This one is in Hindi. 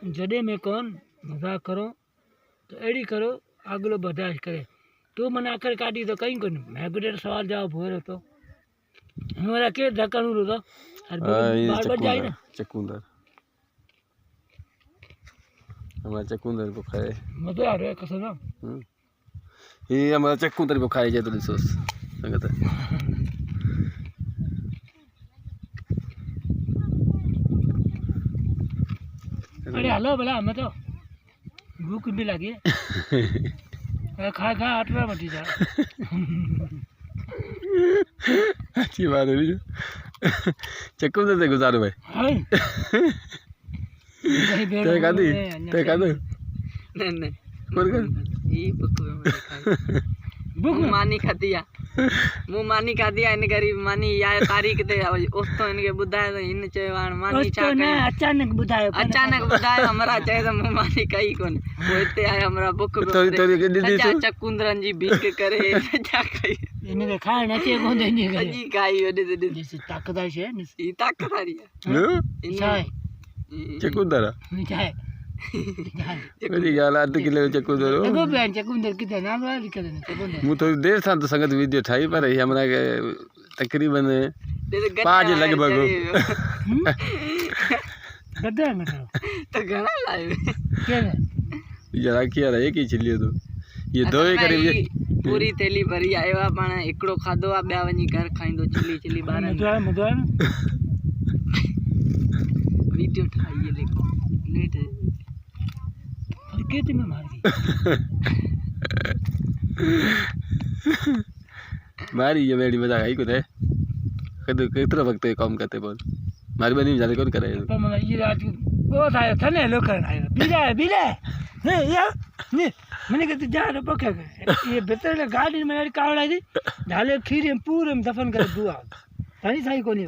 जडे में कौन मजाक करो तो एड़ी करो अगलो बर्दाश्त करे तो मैंने आखिर काटी तो कहीं को नहीं मैं गुडेर सवाल जवाब हो रहे तो हमारा के ढक्कन उड़ो तो बार बार जाए ना चकुंदर हमारा चकुंदर को खाए मजा आ रहा है कसम ना ये हमारा चकुंदर को खाए जाए तो सोच संगत अरे हेलो भला हमें तो भूख भी लगी है खा खा अटरा मटी जा अच्छी बात है चकुंदर से गुजारो भाई ते कादी नहीं बोल कर ये बुक मानी खातिया मु मानी खातिया इन गरीब मानी या तारीख ते उस तो इनके बुधाए तो इन चेवान मानी चा ना अचानक बुधाए हमरा चाहे तो मु मानी कई कोन होते आए हमरा बुक तो चकुंदरन जी भीख करे जा कई इने खाए न के कोन देनी करे जी खाई ओडे दे जैसे ताकतदार है ई ताकतदारी है चाय चकुंदर चाय मेरी गाल आधे किलो चकुंदर देखो बहन चकुंदर कितने नाम वाली कर देने चकुंदर मु थोड़ी देर था तो संगत वीडियो ठाई पर हमरा के तकरीबन 5 लगभग गद्दा में करो तो घणा लाए क्या जरा किया रहे की चिल्लियो तो ये दो ही करीब पूरी थैली भरी आयो पण एकड़ो खादो आ बया वनी घर खाइंदो चिल्ली बार मजा वीडियो ठाई लेको नेट कितने में मार मारी ये मेरी मजाक आई को थे कितना वक्त काम करते बोल मारी बनी में जाने कौन करे पर मैं ये आज बहुत आया था ना लोग करना आया बिले नहीं यार नहीं मैंने कहते जा रहे पक्का ये बेहतर गाड़ी में मेरी कार आई थी डाले खीर पूरे में दफन कर दुआ पानी सही को नहीं